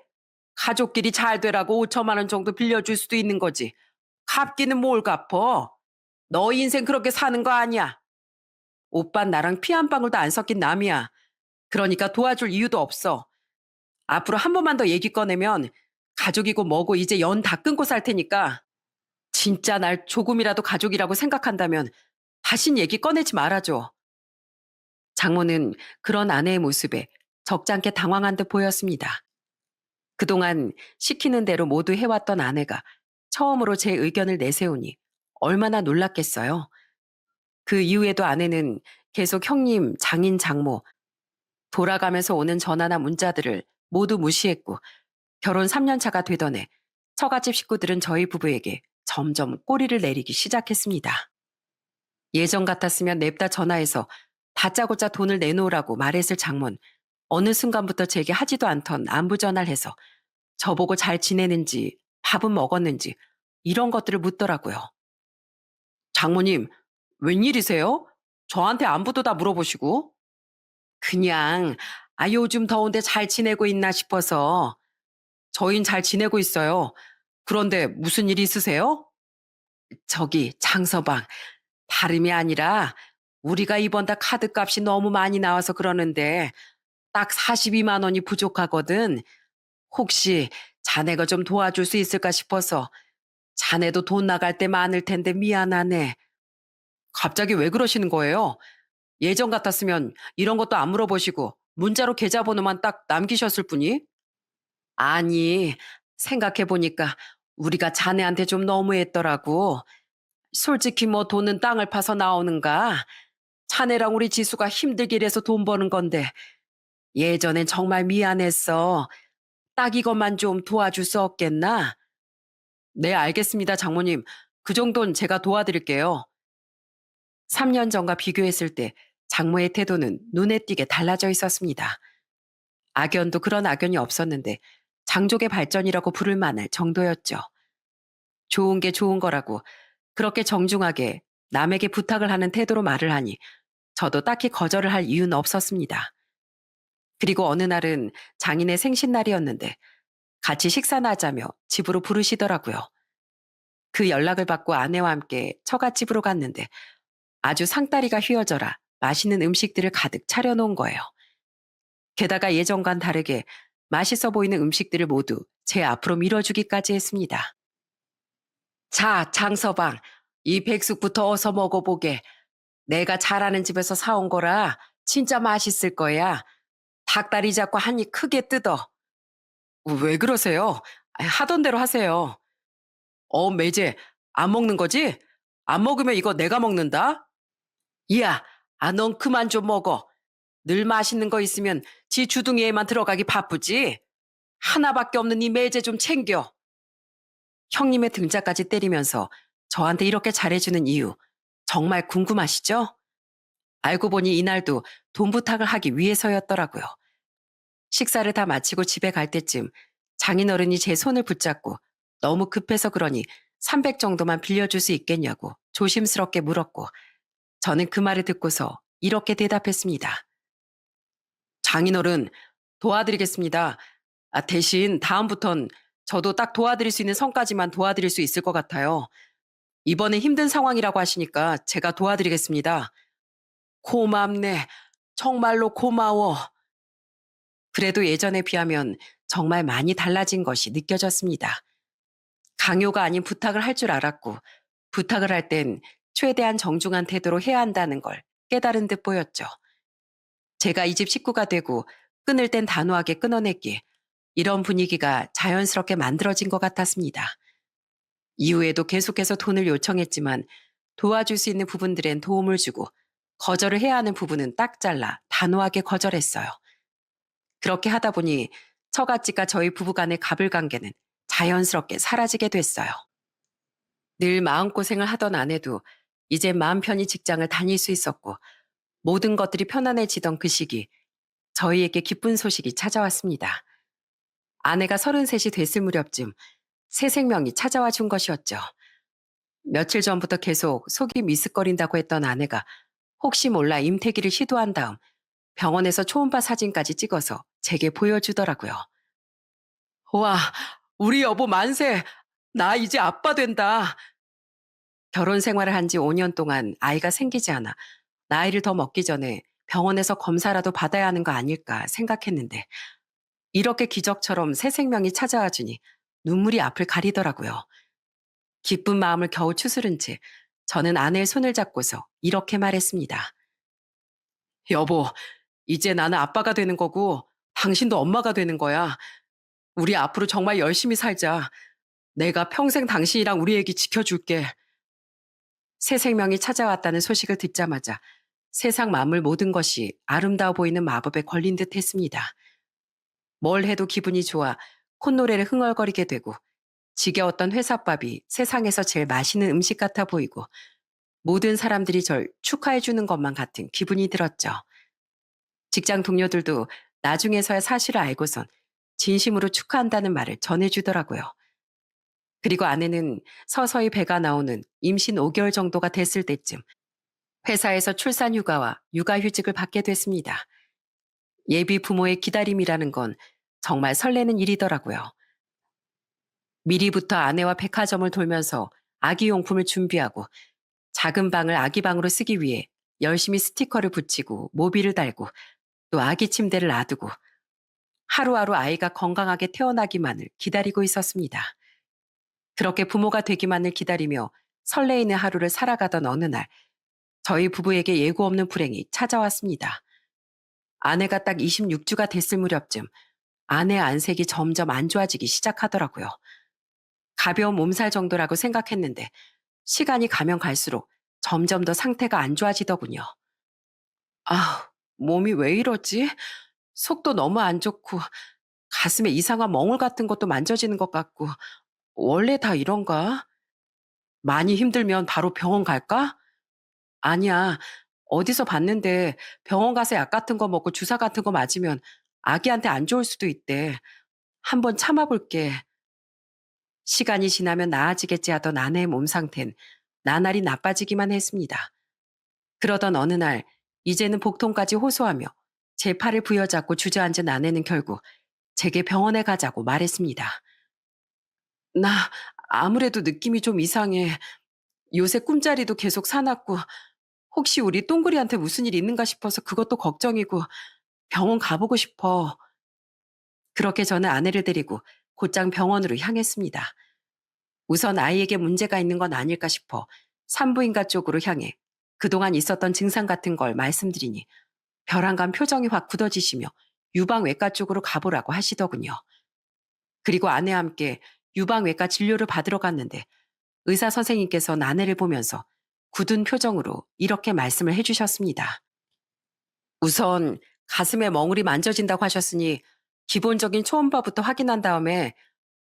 가족끼리 잘 되라고 5천만 원 정도 빌려줄 수도 있는 거지. 갚기는 뭘 갚어? 너 인생 그렇게 사는 거 아니야. 오빤 나랑 피 한 방울도 안 섞인 남이야. 그러니까 도와줄 이유도 없어. 앞으로 한 번만 더 얘기 꺼내면 가족이고 뭐고 이제 연 다 끊고 살 테니까 진짜 날 조금이라도 가족이라고 생각한다면 다신 얘기 꺼내지 말아줘. 장모는 그런 아내의 모습에 적잖게 당황한 듯 보였습니다. 그동안 시키는 대로 모두 해왔던 아내가 처음으로 제 의견을 내세우니 얼마나 놀랐겠어요. 그 이후에도 아내는 계속 형님, 장인, 장모, 돌아가면서 오는 전화나 문자들을 모두 무시했고 결혼 3년 차가 되던 해 처갓집 식구들은 저희 부부에게 점점 꼬리를 내리기 시작했습니다. 예전 같았으면 냅다 전화해서 다짜고짜 돈을 내놓으라고 말했을 장모는 어느 순간부터 제게 하지도 않던 안부 전화를 해서 저보고 잘 지내는지 밥은 먹었는지 이런 것들을 묻더라고요. 장모님, 웬일이세요? 저한테 안부도 다 물어보시고. 그냥 요즘 더운데 잘 지내고 있나 싶어서. 저흰 잘 지내고 있어요. 그런데 무슨 일 있으세요? 저기 장서방, 다름이 아니라 우리가 이번 달 카드값이 너무 많이 나와서 그러는데 딱 42만 원이 부족하거든. 혹시 자네가 좀 도와줄 수 있을까 싶어서. 자네도 돈 나갈 때 많을 텐데 미안하네. 갑자기 왜 그러시는 거예요? 예전 같았으면 이런 것도 안 물어보시고 문자로 계좌번호만 딱 남기셨을 뿐이? 아니, 생각해보니까 우리가 자네한테 좀 너무했더라고. 솔직히 뭐 돈은 땅을 파서 나오는가? 자네랑 우리 지수가 힘들게 일해서 돈 버는 건데 예전엔 정말 미안했어. 딱 이것만 좀 도와줄 수 없겠나? 네, 알겠습니다, 장모님. 그 정도는 제가 도와드릴게요. 3년 전과 비교했을 때 장모의 태도는 눈에 띄게 달라져 있었습니다. 악연도 그런 악연이 없었는데 장족의 발전이라고 부를 만할 정도였죠. 좋은 게 좋은 거라고 그렇게 정중하게 남에게 부탁을 하는 태도로 말을 하니 저도 딱히 거절을 할 이유는 없었습니다. 그리고 어느 날은 장인의 생신날이었는데 같이 식사나 하자며 집으로 부르시더라고요. 그 연락을 받고 아내와 함께 처갓집으로 갔는데 아주 상다리가 휘어져라 맛있는 음식들을 가득 차려놓은 거예요. 게다가 예전과는 다르게 맛있어 보이는 음식들을 모두 제 앞으로 밀어주기까지 했습니다. 자, 장서방, 이 백숙부터 어서 먹어보게. 내가 잘하는 집에서 사온 거라 진짜 맛있을 거야. 닭다리 잡고 한 입 크게 뜯어. 왜 그러세요? 하던 대로 하세요. 매제, 안 먹는 거지? 안 먹으면 이거 내가 먹는다? 이야, 넌 그만 좀 먹어. 늘 맛있는 거 있으면 지 주둥이에만 들어가기 바쁘지? 하나밖에 없는 이 매제 좀 챙겨. 형님의 등짝까지 때리면서 저한테 이렇게 잘해주는 이유 정말 궁금하시죠? 알고 보니 이날도 돈 부탁을 하기 위해서였더라고요. 식사를 다 마치고 집에 갈 때쯤 장인어른이 제 손을 붙잡고 너무 급해서 그러니 300 정도만 빌려줄 수 있겠냐고 조심스럽게 물었고 저는 그 말을 듣고서 이렇게 대답했습니다. 장인어른, 도와드리겠습니다. 대신 다음부턴 저도 딱 도와드릴 수 있는 선까지만 도와드릴 수 있을 것 같아요. 이번에 힘든 상황이라고 하시니까 제가 도와드리겠습니다. 고맙네. 정말로 고마워. 그래도 예전에 비하면 정말 많이 달라진 것이 느껴졌습니다. 강요가 아닌 부탁을 할 줄 알았고 부탁을 할 땐 최대한 정중한 태도로 해야 한다는 걸 깨달은 듯 보였죠. 제가 이 집 식구가 되고 끊을 땐 단호하게 끊어냈기에 이런 분위기가 자연스럽게 만들어진 것 같았습니다. 이후에도 계속해서 돈을 요청했지만 도와줄 수 있는 부분들엔 도움을 주고 거절을 해야 하는 부분은 딱 잘라 단호하게 거절했어요. 그렇게 하다 보니 처갓집과 저희 부부간의 가불관계는 자연스럽게 사라지게 됐어요. 늘 마음고생을 하던 아내도 이제 마음 편히 직장을 다닐 수 있었고 모든 것들이 편안해지던 그 시기 저희에게 기쁜 소식이 찾아왔습니다. 아내가 33이 됐을 무렵쯤 새 생명이 찾아와 준 것이었죠. 며칠 전부터 계속 속이 미스거린다고 했던 아내가 혹시 몰라 임태기를 시도한 다음 병원에서 초음파 사진까지 찍어서 제게 보여주더라고요. 와, 우리 여보 만세! 나 이제 아빠 된다. 결혼 생활을 한 지 5년 동안 아이가 생기지 않아 나이를 더 먹기 전에 병원에서 검사라도 받아야 하는 거 아닐까 생각했는데 이렇게 기적처럼 새 생명이 찾아와 주니 눈물이 앞을 가리더라고요. 기쁜 마음을 겨우 추스른 채 저는 아내의 손을 잡고서 이렇게 말했습니다. 여보, 이제 나는 아빠가 되는 거고 당신도 엄마가 되는 거야. 우리 앞으로 정말 열심히 살자. 내가 평생 당신이랑 우리 애기 지켜줄게. 새 생명이 찾아왔다는 소식을 듣자마자 세상 만물 모든 것이 아름다워 보이는 마법에 걸린 듯 했습니다. 뭘 해도 기분이 좋아 콧노래를 흥얼거리게 되고 지겨웠던 회삿밥이 세상에서 제일 맛있는 음식 같아 보이고 모든 사람들이 절 축하해 주는 것만 같은 기분이 들었죠. 직장 동료들도 나중에서야 사실을 알고선 진심으로 축하한다는 말을 전해주더라고요. 그리고 아내는 서서히 배가 나오는 임신 5개월 정도가 됐을 때쯤 회사에서 출산 휴가와 육아휴직을 받게 됐습니다. 예비 부모의 기다림이라는 건 정말 설레는 일이더라고요. 미리부터 아내와 백화점을 돌면서 아기 용품을 준비하고 작은 방을 아기 방으로 쓰기 위해 열심히 스티커를 붙이고 모비를 달고 또 아기 침대를 놔두고 하루하루 아이가 건강하게 태어나기만을 기다리고 있었습니다. 그렇게 부모가 되기만을 기다리며 설레이는 하루를 살아가던 어느 날, 저희 부부에게 예고 없는 불행이 찾아왔습니다. 아내가 딱 26주가 됐을 무렵쯤 아내 안색이 점점 안 좋아지기 시작하더라고요. 가벼운 몸살 정도라고 생각했는데 시간이 가면 갈수록 점점 더 상태가 안 좋아지더군요. 아, 몸이 왜 이러지? 속도 너무 안 좋고 가슴에 이상한 멍울 같은 것도 만져지는 것 같고 원래 다 이런가? 많이 힘들면 바로 병원 갈까? 아니야. 어디서 봤는데 병원 가서 약 같은 거 먹고 주사 같은 거 맞으면 아기한테 안 좋을 수도 있대. 한번 참아볼게. 시간이 지나면 나아지겠지 하던 아내의 몸 상태는 나날이 나빠지기만 했습니다. 그러던 어느 날, 이제는 복통까지 호소하며 제 팔을 부여잡고 주저앉은 아내는 결국 제게 병원에 가자고 말했습니다. 나 아무래도 느낌이 좀 이상해. 요새 꿈자리도 계속 사납고 혹시 우리 똥구리한테 무슨 일 있는가 싶어서 그것도 걱정이고 병원 가보고 싶어. 그렇게 저는 아내를 데리고 곧장 병원으로 향했습니다. 우선 아이에게 문제가 있는 건 아닐까 싶어 산부인과 쪽으로 향해 그동안 있었던 증상 같은 걸 말씀드리니 벼랑간 표정이 확 굳어지시며 유방외과 쪽으로 가보라고 하시더군요. 그리고 아내와 함께 유방외과 진료를 받으러 갔는데 의사 선생님께서 아내를 보면서 굳은 표정으로 이렇게 말씀을 해주셨습니다. 우선 가슴에 멍울이 만져진다고 하셨으니 기본적인 초음파부터 확인한 다음에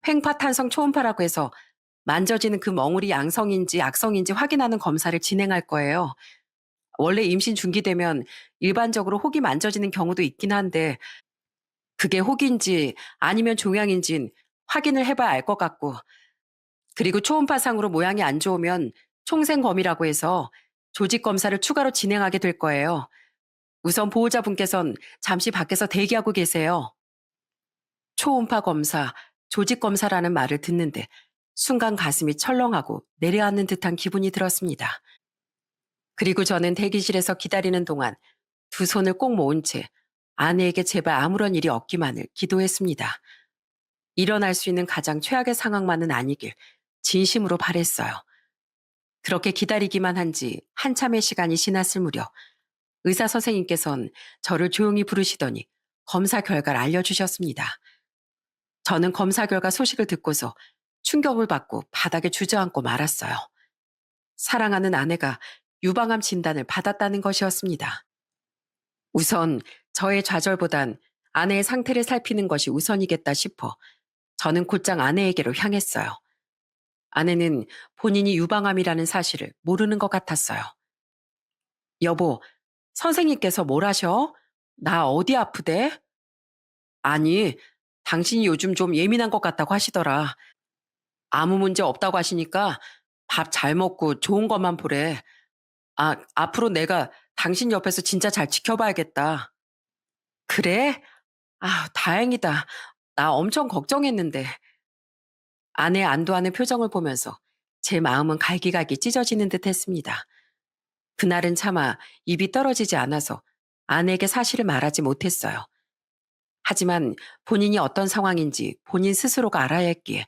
횡파탄성 초음파라고 해서 만져지는 그 멍울이 양성인지 악성인지 확인하는 검사를 진행할 거예요. 원래 임신 중기되면 일반적으로 혹이 만져지는 경우도 있긴 한데 그게 혹인지 아니면 종양인진 확인을 해봐야 알 것 같고 그리고 초음파상으로 모양이 안 좋으면 총생검이라고 해서 조직 검사를 추가로 진행하게 될 거예요. 우선 보호자분께선 잠시 밖에서 대기하고 계세요. 초음파 검사, 조직 검사라는 말을 듣는데 순간 가슴이 철렁하고 내려앉는 듯한 기분이 들었습니다. 그리고 저는 대기실에서 기다리는 동안 두 손을 꼭 모은 채 아내에게 제발 아무런 일이 없기만을 기도했습니다. 일어날 수 있는 가장 최악의 상황만은 아니길 진심으로 바랬어요. 그렇게 기다리기만 한 지 한참의 시간이 지났을 무렵 의사 선생님께선 저를 조용히 부르시더니 검사 결과를 알려주셨습니다. 저는 검사 결과 소식을 듣고서 충격을 받고 바닥에 주저앉고 말았어요. 사랑하는 아내가 유방암 진단을 받았다는 것이었습니다. 우선 저의 좌절보단 아내의 상태를 살피는 것이 우선이겠다 싶어 저는 곧장 아내에게로 향했어요. 아내는 본인이 유방암이라는 사실을 모르는 것 같았어요. 여보, 선생님께서 뭘 하셔? 나 어디 아프대? 아니, 당신이 요즘 좀 예민한 것 같다고 하시더라. 아무 문제 없다고 하시니까 밥 잘 먹고 좋은 것만 보래. 아, 앞으로 내가 당신 옆에서 진짜 잘 지켜봐야겠다. 그래? 아, 다행이다. 나 엄청 걱정했는데. 아내 안도하는 표정을 보면서 제 마음은 갈기갈기 찢어지는 듯 했습니다. 그날은 차마 입이 떨어지지 않아서 아내에게 사실을 말하지 못했어요. 하지만 본인이 어떤 상황인지 본인 스스로가 알아야 했기에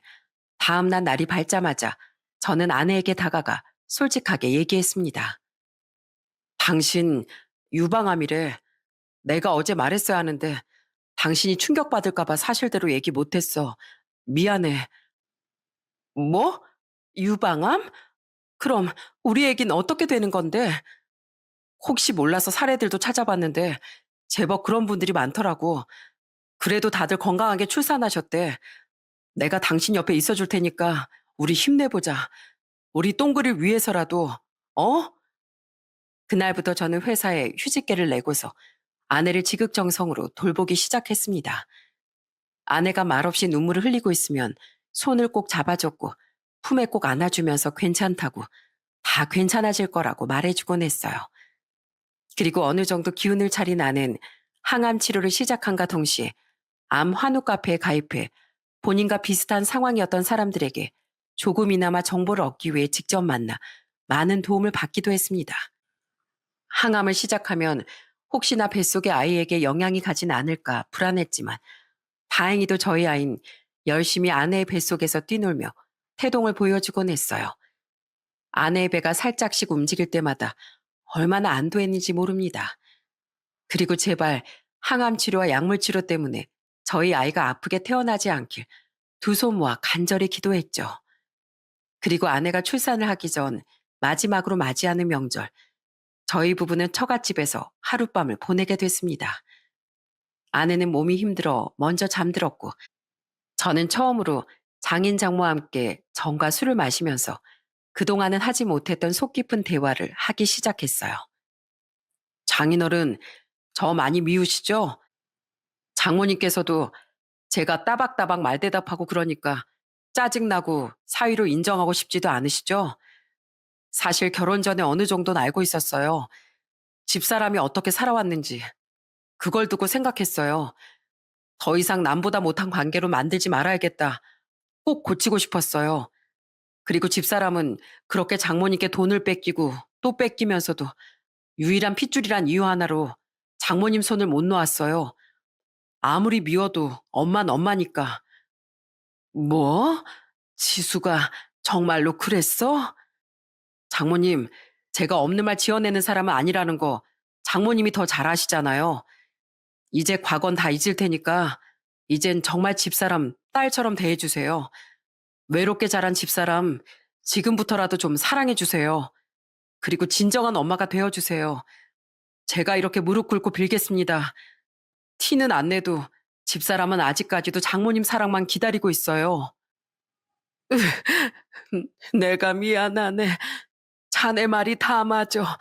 다음날 날이 밝자마자 저는 아내에게 다가가 솔직하게 얘기했습니다. 당신 유방암이래. 내가 어제 말했어야 하는데 당신이 충격받을까봐 사실대로 얘기 못했어. 미안해. 뭐? 유방암? 그럼 우리 애긴 어떻게 되는 건데? 혹시 몰라서 사례들도 찾아봤는데 제법 그런 분들이 많더라고. 그래도 다들 건강하게 출산하셨대. 내가 당신 옆에 있어줄 테니까 우리 힘내보자. 우리 똥그릴 위해서라도, 어? 그날부터 저는 회사에 휴직계를 내고서 아내를 지극정성으로 돌보기 시작했습니다. 아내가 말없이 눈물을 흘리고 있으면 손을 꼭 잡아줬고 품에 꼭 안아주면서 괜찮다고 다 괜찮아질 거라고 말해주곤 했어요. 그리고 어느 정도 기운을 차린 아내는 항암 치료를 시작한가 동시에 암 환우 카페에 가입해 본인과 비슷한 상황이었던 사람들에게 조금이나마 정보를 얻기 위해 직접 만나 많은 도움을 받기도 했습니다. 항암을 시작하면 혹시나 뱃속의 아이에게 영향이 가진 않을까 불안했지만 다행히도 저희 아이는 열심히 아내의 뱃속에서 뛰놀며 태동을 보여주곤 했어요. 아내의 배가 살짝씩 움직일 때마다 얼마나 안도했는지 모릅니다. 그리고 제발 항암 치료와 약물 치료 때문에 저희 아이가 아프게 태어나지 않길 두 손 모아 간절히 기도했죠. 그리고 아내가 출산을 하기 전 마지막으로 맞이하는 명절, 저희 부부는 처갓집에서 하룻밤을 보내게 됐습니다. 아내는 몸이 힘들어 먼저 잠들었고, 저는 처음으로 장인 장모와 함께 정과 술을 마시면서 그동안은 하지 못했던 속 깊은 대화를 하기 시작했어요. 장인어른, 저 많이 미우시죠? 장모님께서도 제가 따박따박 말대답하고 그러니까 짜증나고 사위로 인정하고 싶지도 않으시죠? 사실 결혼 전에 어느 정도는 알고 있었어요. 집사람이 어떻게 살아왔는지. 그걸 두고 생각했어요. 더 이상 남보다 못한 관계로 만들지 말아야겠다. 꼭 고치고 싶었어요. 그리고 집사람은 그렇게 장모님께 돈을 뺏기고 또 뺏기면서도 유일한 핏줄이란 이유 하나로 장모님 손을 못 놓았어요. 아무리 미워도 엄만 엄마니까. 뭐? 지수가 정말로 그랬어? 장모님, 제가 없는 말 지어내는 사람은 아니라는 거 장모님이 더 잘 아시잖아요. 이제 과거는 다 잊을 테니까 이젠 정말 집사람, 딸처럼 대해주세요. 외롭게 자란 집사람, 지금부터라도 좀 사랑해주세요. 그리고 진정한 엄마가 되어주세요. 제가 이렇게 무릎 꿇고 빌겠습니다. 티는 안 내도 집사람은 아직까지도 장모님 사랑만 기다리고 있어요. 내가 미안하네. 자네 말이 다 맞아.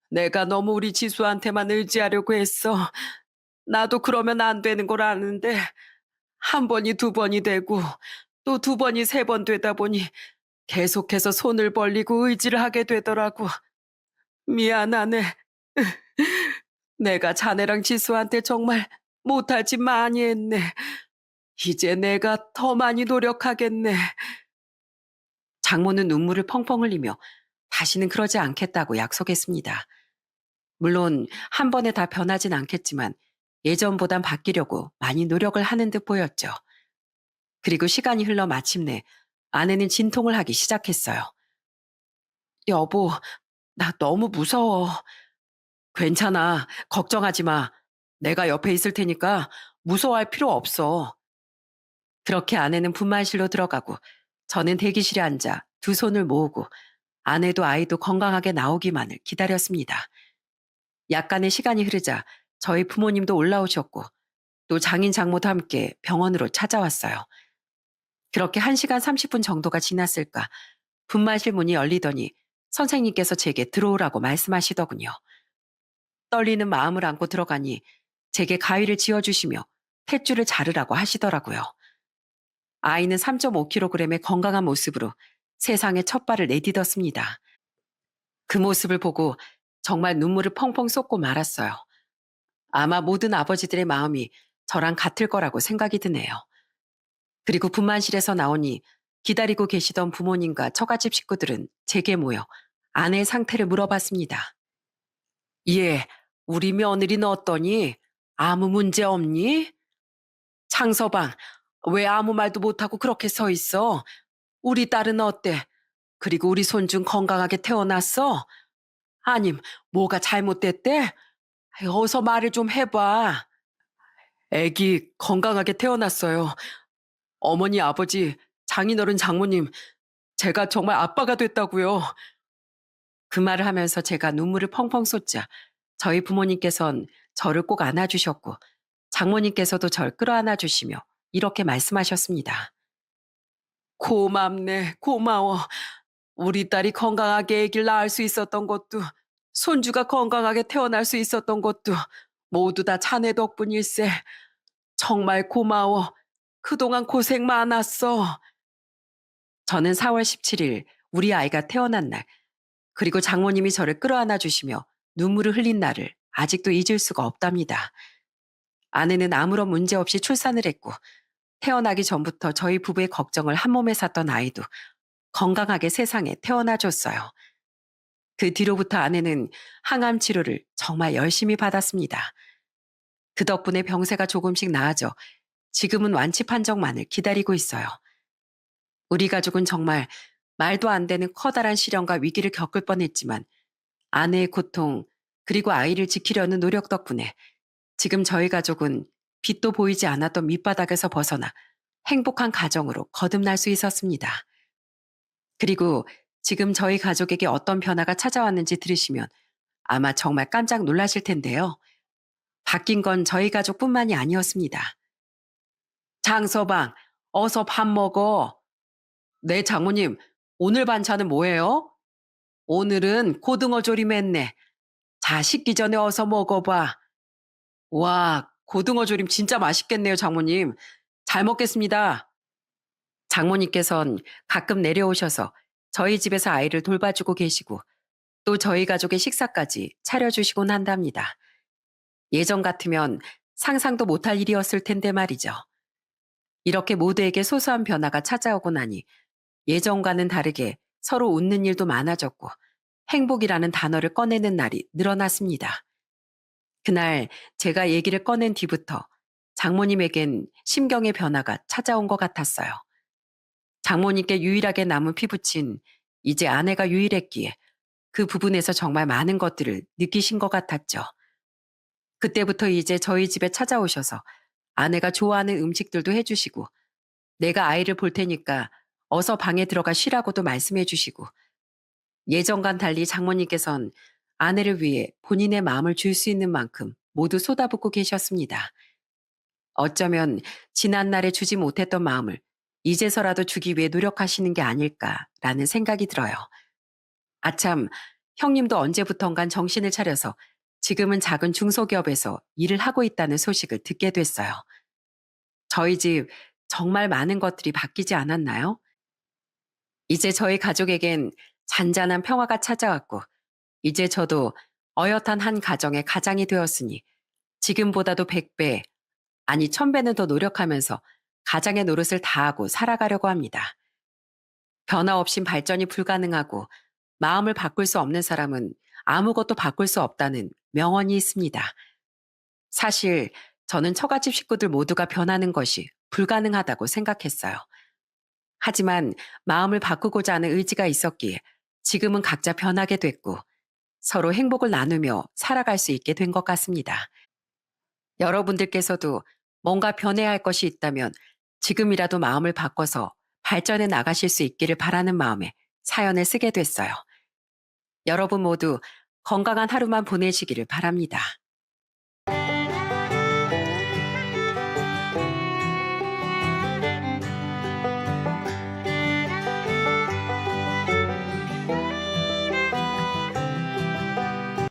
내가 너무 우리 지수한테만 의지하려고 했어. 나도 그러면 안 되는 걸 아는데 한 번이 두 번이 되고 또 두 번이 세 번 되다 보니 계속해서 손을 벌리고 의지를 하게 되더라고. 미안하네. 내가 자네랑 지수한테 정말 못할 짓 많이 했네. 이제 내가 더 많이 노력하겠네. 장모는 눈물을 펑펑 흘리며 다시는 그러지 않겠다고 약속했습니다. 물론 한 번에 다 변하진 않겠지만 예전보단 바뀌려고 많이 노력을 하는 듯 보였죠. 그리고 시간이 흘러 마침내 아내는 진통을 하기 시작했어요. 여보, 나 너무 무서워. 괜찮아. 걱정하지 마. 내가 옆에 있을 테니까 무서워할 필요 없어. 그렇게 아내는 분만실로 들어가고 저는 대기실에 앉아 두 손을 모으고 아내도 아이도 건강하게 나오기만을 기다렸습니다. 약간의 시간이 흐르자 저희 부모님도 올라오셨고 또 장인 장모도 함께 병원으로 찾아왔어요. 그렇게 1시간 30분 정도가 지났을까 분만실 문이 열리더니 선생님께서 제게 들어오라고 말씀하시더군요. 떨리는 마음을 안고 들어가니 제게 가위를 쥐어주시며 탯줄을 자르라고 하시더라고요. 아이는 3.5kg의 건강한 모습으로 세상에 첫 발을 내딛었습니다. 그 모습을 보고 정말 눈물을 펑펑 쏟고 말았어요. 아마 모든 아버지들의 마음이 저랑 같을 거라고 생각이 드네요. 그리고 분만실에서 나오니 기다리고 계시던 부모님과 처갓집 식구들은 제게 모여 아내의 상태를 물어봤습니다. 예, 우리 며느리는 어떠니? 아무 문제 없니? 창서방, 왜 아무 말도 못하고 그렇게 서 있어? 우리 딸은 어때? 그리고 우리 손주 건강하게 태어났어? 아님, 뭐가 잘못됐대? 어서 말을 좀 해봐. 애기 건강하게 태어났어요. 어머니, 아버지, 장인어른, 장모님, 제가 정말 아빠가 됐다고요. 그 말을 하면서 제가 눈물을 펑펑 쏟자 저희 부모님께선 저를 꼭 안아주셨고 장모님께서도 절 끌어안아 주시며 이렇게 말씀하셨습니다. 고맙네, 고마워. 우리 딸이 건강하게 아기를 낳을 수 있었던 것도 손주가 건강하게 태어날 수 있었던 것도 모두 다 자네 덕분일세. 정말 고마워. 그동안 고생 많았어. 저는 4월 17일 우리 아이가 태어난 날 그리고 장모님이 저를 끌어안아 주시며 눈물을 흘린 날을 아직도 잊을 수가 없답니다. 아내는 아무런 문제 없이 출산을 했고 태어나기 전부터 저희 부부의 걱정을 한 몸에 샀던 아이도 건강하게 세상에 태어나 줬어요. 그 뒤로부터 아내는 항암 치료를 정말 열심히 받았습니다. 그 덕분에 병세가 조금씩 나아져 지금은 완치 판정만을 기다리고 있어요. 우리 가족은 정말 말도 안 되는 커다란 시련과 위기를 겪을 뻔했지만 아내의 고통 그리고 아이를 지키려는 노력 덕분에 지금 저희 가족은 빛도 보이지 않았던 밑바닥에서 벗어나 행복한 가정으로 거듭날 수 있었습니다. 그리고 지금 저희 가족에게 어떤 변화가 찾아왔는지 들으시면 아마 정말 깜짝 놀라실 텐데요. 바뀐 건 저희 가족뿐만이 아니었습니다. 장서방, 어서 밥 먹어. 네, 장모님, 오늘 반찬은 뭐예요? 오늘은 고등어 조림했네. 자, 식기 전에 어서 먹어봐. 와, 고등어 조림 진짜 맛있겠네요, 장모님. 잘 먹겠습니다. 장모님께선 가끔 내려오셔서 저희 집에서 아이를 돌봐주고 계시고 또 저희 가족의 식사까지 차려주시곤 한답니다. 예전 같으면 상상도 못할 일이었을 텐데 말이죠. 이렇게 모두에게 소소한 변화가 찾아오고 나니 예전과는 다르게 서로 웃는 일도 많아졌고 행복이라는 단어를 꺼내는 날이 늘어났습니다. 그날 제가 얘기를 꺼낸 뒤부터 장모님에겐 심경의 변화가 찾아온 것 같았어요. 장모님께 유일하게 남은 피부친 이제 아내가 유일했기에 그 부분에서 정말 많은 것들을 느끼신 것 같았죠. 그때부터 이제 저희 집에 찾아오셔서 아내가 좋아하는 음식들도 해주시고 내가 아이를 볼 테니까 어서 방에 들어가 쉬라고도 말씀해 주시고 예전과는 달리 장모님께선 아내를 위해 본인의 마음을 줄 수 있는 만큼 모두 쏟아붓고 계셨습니다. 어쩌면 지난날에 주지 못했던 마음을 이제서라도 주기 위해 노력하시는 게 아닐까라는 생각이 들어요. 아참, 형님도 언제부턴간 정신을 차려서 지금은 작은 중소기업에서 일을 하고 있다는 소식을 듣게 됐어요. 저희 집 정말 많은 것들이 바뀌지 않았나요? 이제 저희 가족에겐 잔잔한 평화가 찾아왔고, 이제 저도 어엿한 한 가정의 가장이 되었으니 지금보다도 100배, 아니 1000배는 더 노력하면서 가장의 노릇을 다하고 살아가려고 합니다. 변화 없인 발전이 불가능하고 마음을 바꿀 수 없는 사람은 아무것도 바꿀 수 없다는 명언이 있습니다. 사실 저는 처갓집 식구들 모두가 변하는 것이 불가능하다고 생각했어요. 하지만 마음을 바꾸고자 하는 의지가 있었기에 지금은 각자 변하게 됐고 서로 행복을 나누며 살아갈 수 있게 된 것 같습니다. 여러분들께서도 뭔가 변해야 할 것이 있다면 지금이라도 마음을 바꿔서 발전해 나가실 수 있기를 바라는 마음에 사연을 쓰게 됐어요. 여러분 모두 건강한 하루만 보내시기를 바랍니다.